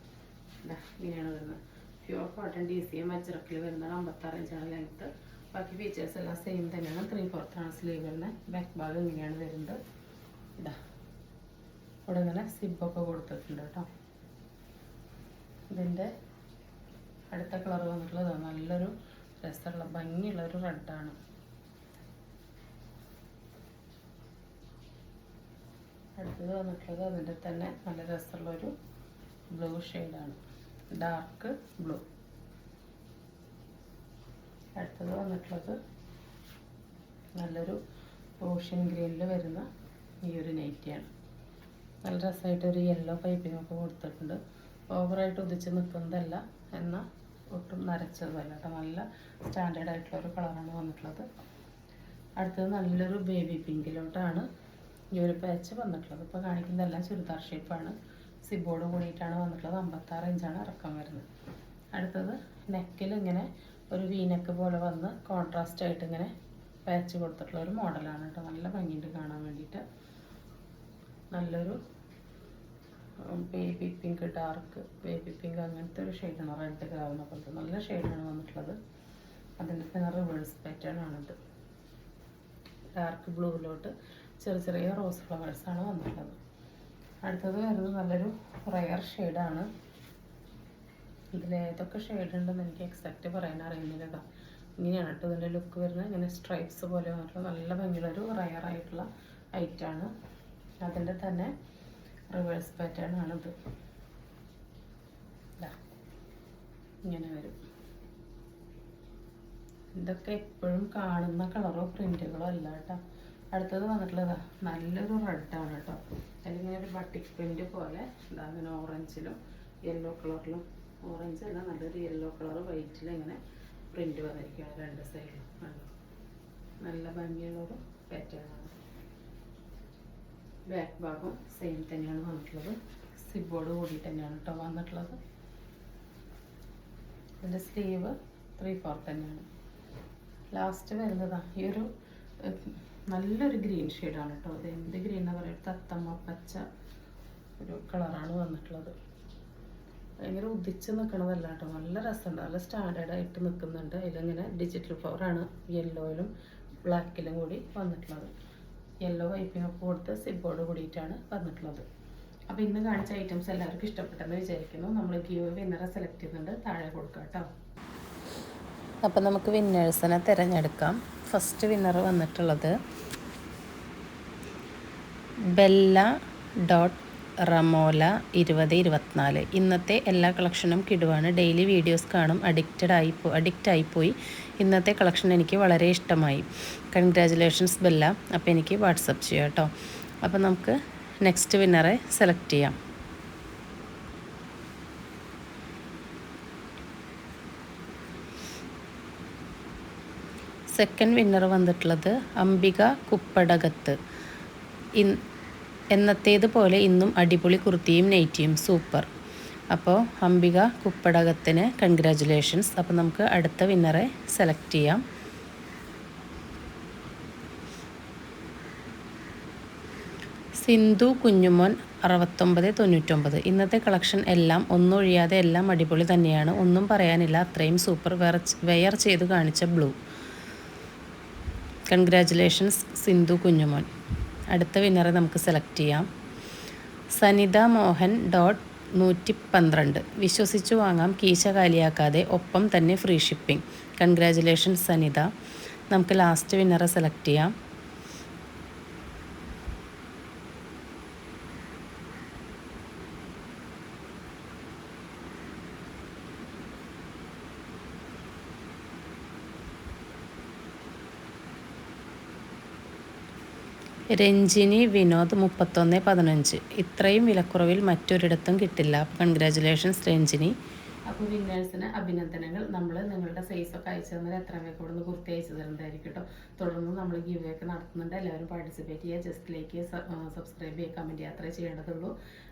ഇങ്ങനെയാണ് വരുന്നത്. പ്യുവർ കോട്ടൺ DCM അജ്രക്കിൽ വരുന്നത്. 56 ഇഞ്ചാണ് ലെങ്ത്ത്. ബാക്കി ഫീച്ചേഴ്സ് എല്ലാം സെയിം തന്നെയാണ്. 3/4 ആണ് സ്ലീവ് വരുന്നത്. ബാക്ക് ഭാഗം ഇങ്ങനെയാണ് വരുന്നത്. ഇവിടെ ഇങ്ങനെ സിബൊക്കെ കൊടുത്തിട്ടുണ്ട് കേട്ടോ. ഇതിൻ്റെ അടുത്ത കളർ വന്നിട്ടുള്ളത് നല്ലൊരു രസമുള്ള ഭംഗിയുള്ളൊരു റെഡാണ്. അടുത്തത് വന്നിട്ടുള്ളത് അതിൻ്റെ തന്നെ നല്ല രസമുള്ളൊരു ബ്ലൂ ഷെയ്ഡാണ്, ഡാർക്ക് ബ്ലൂ. അടുത്തത് വന്നിട്ടുള്ളത് നല്ലൊരു ഓഷ്യൻ ഗ്രീനിൽ വരുന്ന ഈ ഒരു നൈറ്റിയാണ്. നല്ല രസമായിട്ടൊരു യെല്ലോ പൈപ്പിങ്ങൊക്കെ കൊടുത്തിട്ടുണ്ട്. ഓവറായിട്ട് ഉദിച്ച് നിൽക്കുന്നതല്ല, എന്നാൽ ഒട്ടും നരച്ചതല്ല കേട്ടോ. നല്ല സ്റ്റാൻഡേർഡ് ആയിട്ടുള്ളൊരു കളറാണ് വന്നിട്ടുള്ളത്. അടുത്തത് നല്ലൊരു ബേബി പിങ്കിലോട്ടാണ് ഈ ഒരു പാച്ച് വന്നിട്ടുള്ളത്. ഇപ്പോൾ കാണിക്കുന്നതെല്ലാം ചുരിദാർ ഷേപ്പാണ്. സിബോർഡ് കൂടിയിട്ടാണ് വന്നിട്ടുള്ളത്. 56 ഇഞ്ചാണ് ഇറക്കം വരുന്നത്. അടുത്തത് നെക്കിൽ ഇങ്ങനെ ഒരു വീനെക്ക് പോലെ വന്ന് കോൺട്രാസ്റ്റ് ആയിട്ട് ഇങ്ങനെ പാച്ച് കൊടുത്തിട്ടുള്ള ഒരു മോഡലാണ് കേട്ടോ. നല്ല ഭംഗിയുണ്ട് കാണാൻ വേണ്ടിയിട്ട്. നല്ലൊരു baby pink, dark baby pink അങ്ങനത്തെ ഒരു ഷെയ്ഡാണ്. റെഡ് ആവുന്ന പോലത്തെ നല്ല ഷെയ്ഡാണ് വന്നിട്ടുള്ളത്. അതിൻ്റെ തന്നെ റിവേഴ്സ് പാറ്റേൺ ആണിത്. ഡാർക്ക് ബ്ലൂവിലോട്ട് ചെറിയ ചെറിയ റോസ് ഫ്ലവേഴ്സാണ് വന്നിട്ടുള്ളത്. അടുത്തത് വരുന്നത് നല്ലൊരു റയർ ഷെയ്ഡാണ്. ഇതിലേതൊക്കെ ഷെയ്ഡ് ഉണ്ടെന്ന് എനിക്ക് എക്സാക്റ്റ് പറയാൻ അറിയുന്നില്ല കേട്ടോ. ഇങ്ങനെയാണ് കേട്ടോ ഇതിൻ്റെ ലുക്ക് വരുന്നത്. ഇങ്ങനെ സ്ട്രൈപ്സ് പോലെ വന്നിട്ടുള്ള നല്ല ഭംഗിയുള്ളൊരു റയർ ആയിട്ടുള്ള ഐറ്റാണ്. അതിൻ്റെ തന്നെ റിവേഴ്സ് പാറ്റേൺ ആണിത്. ഇങ്ങനെ വരും. ഇതൊക്കെ എപ്പോഴും കാണുന്ന കളറോ പ്രിൻറ്റുകളോ അല്ല കേട്ടോ. അടുത്തത് വന്നിട്ടുള്ളത് നല്ലൊരു റെഡാണ് കേട്ടോ. അല്ലെങ്കിൽ ഒരു ബട്ടിക് പ്രിൻറ്റ് പോലെ അങ്ങനെ ഓറഞ്ചിലും യെല്ലോ കളറിലും, ഓറഞ്ച് അല്ല നല്ലൊരു യെല്ലോ കളർ വൈറ്റിൽ ഇങ്ങനെ പ്രിൻറ്റ് വന്നിരിക്കുകയാണ് രണ്ട് സൈഡിലും. നല്ല ഭംഗിയുള്ളൊരു പാറ്റേൺ ആണ്. ബാക്ക് ഭാഗം സെയിം തന്നെയാണ് വന്നിട്ടുള്ളത്. സിബോർഡ് കൂടി തന്നെയാണ് കേട്ടോ വന്നിട്ടുള്ളത്. ഇതിൻ്റെ സ്ലീവ് 3/4 തന്നെയാണ്. ലാസ്റ്റ് വരുന്നതാണ് ഈ ഒരു നല്ലൊരു ഗ്രീൻ ഷെയ്ഡാണ് കേട്ടോ. അത് എന്ത് ഗ്രീൻ എന്ന് പറയുക, തത്തമ്മ പച്ച ഒരു കളറാണ് വന്നിട്ടുള്ളത്. ഭയങ്കര ഉദിച്ച് നിൽക്കണതല്ല കേട്ടോ. നല്ല രസമുണ്ട്, നല്ല സ്റ്റാൻഡേർഡായിട്ട് നിൽക്കുന്നുണ്ട്. ഇതിലിങ്ങനെ ഡിജിറ്റൽ ഫ്ലവറാണ് യെല്ലോയിലും ബ്ലാക്കിലും കൂടി വന്നിട്ടുള്ളത്. യെല്ലോ വൈപ്പിങ്ങൊക്കെ കൊടുത്ത് സിബോർഡ് കൂടിയിട്ടാണ് വന്നിട്ടുള്ളത്. അപ്പോൾ ഇന്ന് കാണിച്ച ഐറ്റംസ് എല്ലാവർക്കും ഇഷ്ടപ്പെട്ടെന്ന് വിചാരിക്കുന്നു. നമ്മൾ ഗീവ് വിന്നറെ സെലക്ട് ചെയ്തിട്ടുണ്ട്, താഴെ കൊടുക്കാം കേട്ടോ. അപ്പോൾ നമുക്ക് വിന്നേഴ്സിനെ തിരഞ്ഞെടുക്കാം. ഫസ്റ്റ് വിന്നർ വന്നിട്ടുള്ളത് ബെല്ല റമോല 2024. ഇന്നത്തെ എല്ലാ കളക്ഷനും കിടുവാണ്. ഡെയിലി വീഡിയോസ് കാണും. അഡിക്റ്റ് ആയിപ്പോയി. ഇന്നത്തെ കളക്ഷൻ എനിക്ക് വളരെ ഇഷ്ടമായി. Congratulations Bella. അപ്പോൾ എനിക്ക് വാട്സപ്പ് ചെയ്യാം കേട്ടോ. അപ്പോൾ നമുക്ക് നെക്സ്റ്റ് വിന്നറെ സെലക്ട് ചെയ്യാം. സെക്കൻഡ് വിന്നർ വന്നിട്ടുള്ളത് അംബിക കുപ്പടകത്ത്. എന്നത്തേതുപോലെ ഇന്നും അടിപൊളി കുർത്തിയും നൈറ്റിയും സൂപ്പർ. അപ്പോൾ അംബിക കുപ്പടകത്തിന് കൺഗ്രാജുലേഷൻസ്. അപ്പോൾ നമുക്ക് അടുത്ത വിന്നറെ സെലക്ട് ചെയ്യാം. സിന്ധു കുഞ്ഞുമോൻ 6999. ഇന്നത്തെ കളക്ഷൻ എല്ലാം ഒന്നൊഴിയാതെ എല്ലാം അടിപൊളി തന്നെയാണ്. ഒന്നും പറയാനില്ല, അത്രയും സൂപ്പർ. വെയർ ചെയ്ത് കാണിച്ച ബ്ലൂ. കൺഗ്രാജുലേഷൻസ് സിന്ധു കുഞ്ഞുമോൻ. അടുത്ത വിന്നറെ നമുക്ക് സെലക്ട് ചെയ്യാം. സനിത മോഹൻ .112. വിശ്വസിച്ചു വാങ്ങാം, കീശ കാലിയാക്കാതെ, ഒപ്പം തന്നെ ഫ്രീ ഷിപ്പിംഗ്. കൺഗ്രാജുലേഷൻസ് സനിത. നമുക്ക് ലാസ്റ്റ് വിന്നറെ സെലക്ട് ചെയ്യാം. രഞ്ജിനി വിനോദ് 3115. ഇത്രയും വിലക്കുറവിൽ മറ്റൊരിടത്തും കിട്ടില്ല. കൺഗ്രാജുലേഷൻസ് രഞ്ജിനി. അപ്പോൾ വിന്നേഴ്സിന് അഭിനന്ദനങ്ങൾ. നമ്മൾ നിങ്ങളുടെ സൈസൊക്കെ അയച്ചു തന്നാൽ എത്ര വേഗം ഇവിടെ നിന്ന് കുർത്തി അയച്ചു തരുന്നതായിരിക്കും കേട്ടോ. തുടർന്ന് നമ്മൾ ഗിവ് ഒക്കെ നടത്തുന്നുണ്ട്. എല്ലാവരും പാർട്ടിസിപ്പേറ്റ് ചെയ്യുക. ജസ്റ്റ് ലൈക്ക്, സബ്സ്ക്രൈബ് ചെയ്യുക, കമൻറ്റ് ചെയ്യുക, അത്രേ ചെയ്യേണ്ടതുള്ളൂ.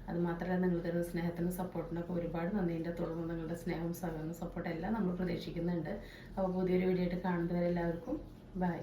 അത് മാത്രമല്ല, നിങ്ങൾ തരുന്ന സ്നേഹത്തിനും സപ്പോർട്ടിനൊക്കെ ഒരുപാട് നന്ദിയുണ്ട്. തുടർന്ന് നിങ്ങളുടെ സ്നേഹവും സഹകരണവും സപ്പോർട്ടും എല്ലാം നമ്മൾ പ്രതീക്ഷിക്കുന്നുണ്ട്. അപ്പോൾ പുതിയൊരു വീഡിയോ ആയിട്ട് കാണുന്നവരെ എല്ലാവർക്കും ബൈ.